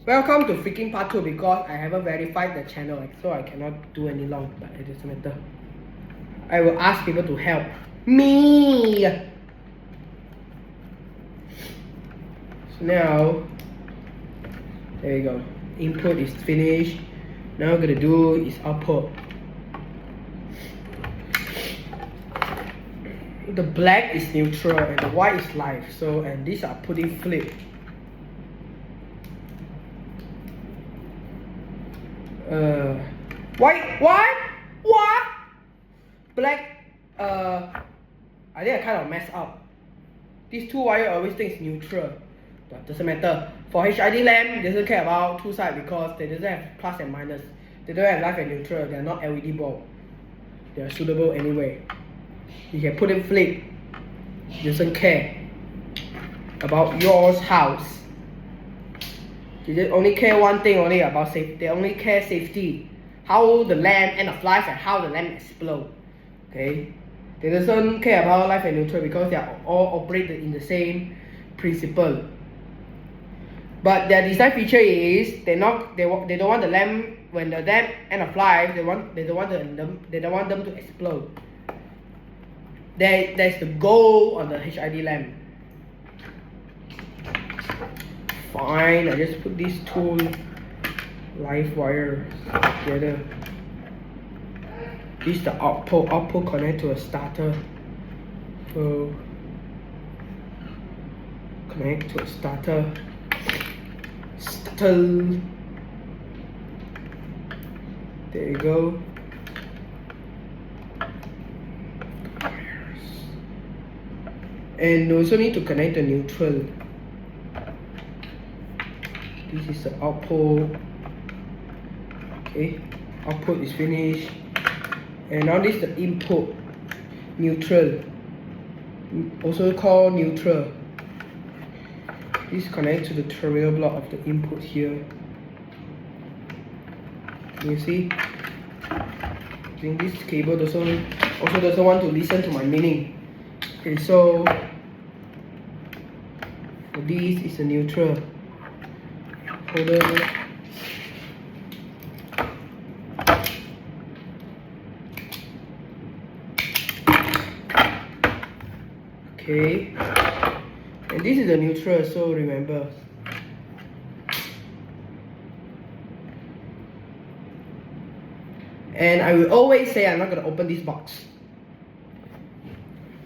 Welcome to freaking part 2 because I haven't verified the channel, so I cannot do any long, but it doesn't matter. I will ask people to help me. So now, there you go. Input is finished. Now I'm gonna do is output. The black is neutral and the white is live. So, and these are putting flip. White, what? Black, I think I kind of messed up. These two wires always think it's neutral, but doesn't matter. For HID lamp, they doesn't care about two sides because they doesn't have plus and minus. They don't have live and neutral. They are not LED bulb. They are suitable anyway. You can put in flip. Doesn't care about yours house. They only care one thing only about safety. They only care safety. How the lamp end of life and how the lamp explode. Okay? They doesn't care about life and neutral because they are all operated in the same principle. But their design feature is they don't want the lamp when the lamp end of life. They don't want them to explode. That's the goal on the HID lamp. Fine, I just put these two live wires together. This is the output connect to a starter. So connect to a starter. There you go. And also need to connect the neutral. This is the output. Okay, output is finished. And now this is the input, neutral, also called neutral. This connects to the terminal block of the input here. Can you see? I think this cable also doesn't want to listen to my meaning. Okay, so this is the neutral. Okay, and this is the neutral, so remember. And I will always say I'm not going to open this box.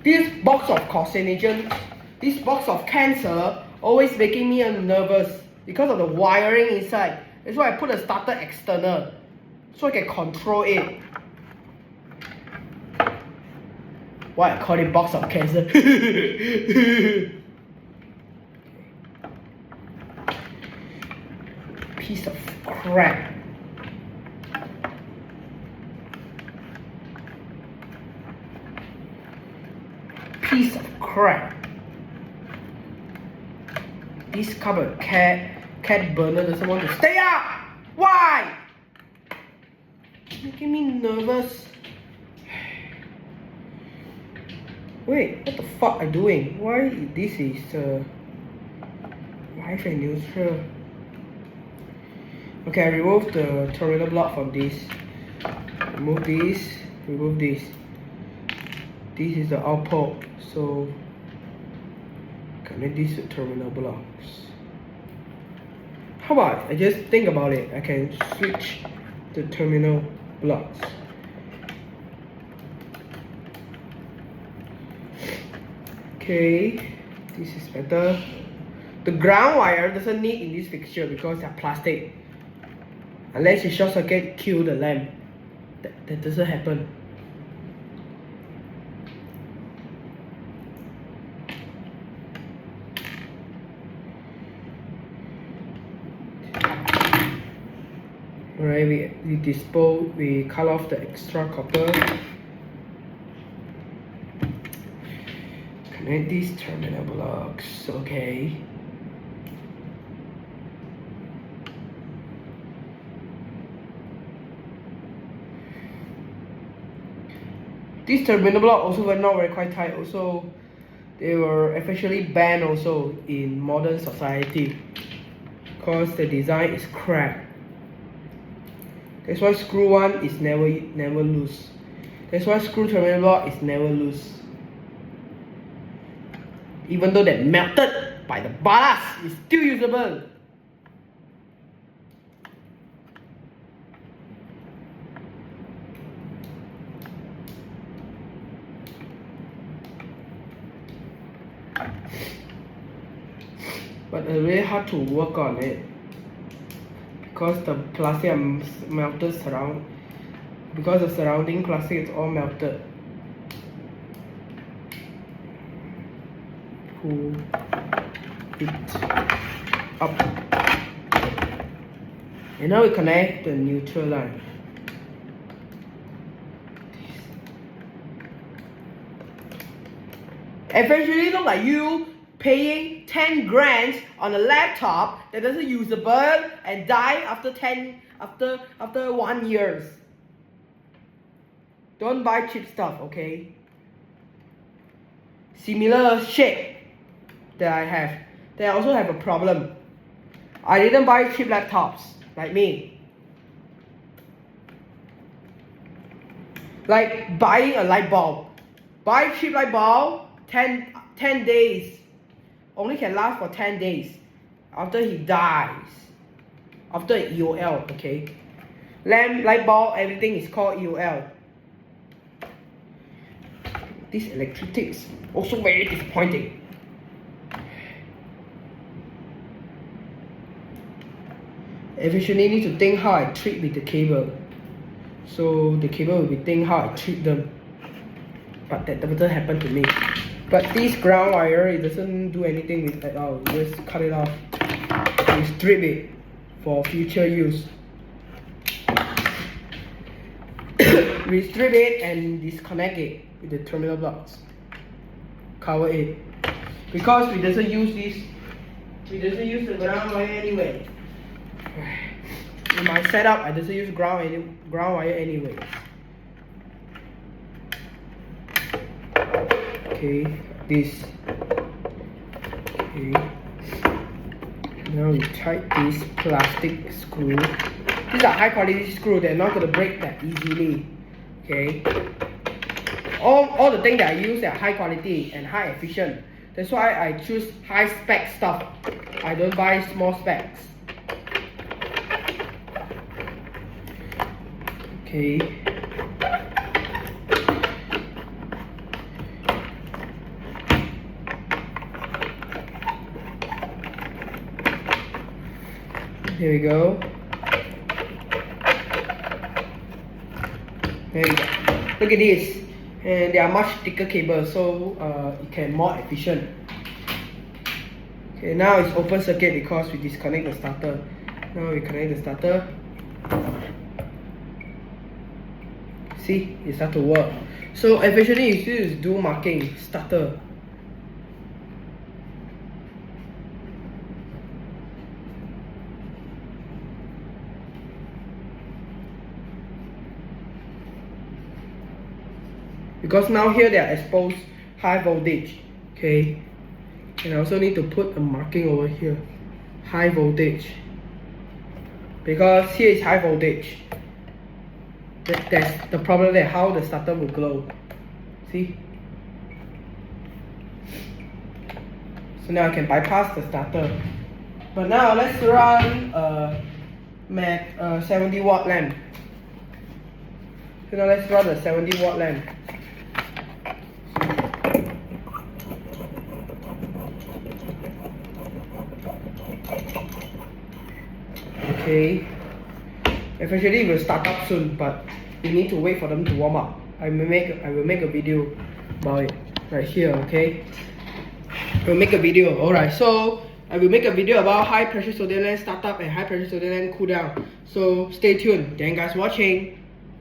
This box of carcinogens, this box of cancer, always making me nervous because of the wiring inside. That's why I put a starter external, so I can control it. Why I call it box of cancer? Piece of crap. Piece of crap. This cupboard cat burner doesn't want to stay up. Why? Making me nervous. Wait, what the fuck am I doing? Why this is live and neutral? Okay, I removed the terminal block from this. Remove this. Remove this. This is the output. So connect this to terminal blocks. How about I just think about it? I can switch the terminal blocks. Okay, this is better. The ground wire doesn't need in this fixture because they're plastic. Unless you short circuit, kill the lamp. That doesn't happen. Alright, we cut off the extra copper. Connect these terminal blocks, okay. This terminal block also were not very quite tight. Also, they were officially banned also in modern society. because the design is crap. That's why screw 1 is never loose. That's why screw terminal block is never loose. Even though that melted by the Bajaj, it's still usable. But it's really hard to work on it because the plastic melted because the surrounding plastic is all melted. Pull it up, and now we connect the neutral line. Eventually, look like you paying 10 grand on a laptop that doesn't usable and die after 1 year. Don't buy cheap stuff, okay? Similar shape that I have. They also have a problem. I didn't buy cheap laptops like me. Like buying a light bulb. Buy cheap light bulb, 10 days. Only can last for 10 days. After he dies. After EOL, okay? Lamp, light bulb, everything is called EOL. This electric is also very disappointing. Eventually need to think how I treat with the cable. So the cable will be think how I treat them. But that doesn't happen to me. But this ground wire, it doesn't do anything with it at all. You just cut it off. You strip it for future use. We strip it and disconnect it with the terminal blocks. Cover it. Because we doesn't use this. We doesn't use the ground wire anyway. In my setup, I doesn't use ground wire anyway. Okay, this. Okay. Now we tight this plastic screw. These are high quality screws. They're not gonna break that easily. Okay. All the things that I use are high quality and high efficient. That's why I choose high spec stuff. I don't buy small specs. Okay. Here we go. There you go. Look at this. And they are much thicker cables, so it can more efficient. Okay, now it's open circuit because we disconnect the starter. Now we connect the starter. See, it start to work. So eventually you still do marking starter. Because now here they are exposed high voltage, okay? And I also need to put a marking over here, high voltage. Because here is high voltage. That's the problem there, how the starter will glow. See? So now I can bypass the starter. But now let's run a 70 watt lamp. So now let's run a 70 watt lamp. Okay. Eventually it will start up soon, but you need to wait for them to warm up. I will make a video about it right here, okay? We'll make a video. Alright, so I will make a video about high pressure sodium lamp startup and high pressure sodium lamp cool down. So stay tuned. Thank you guys for watching.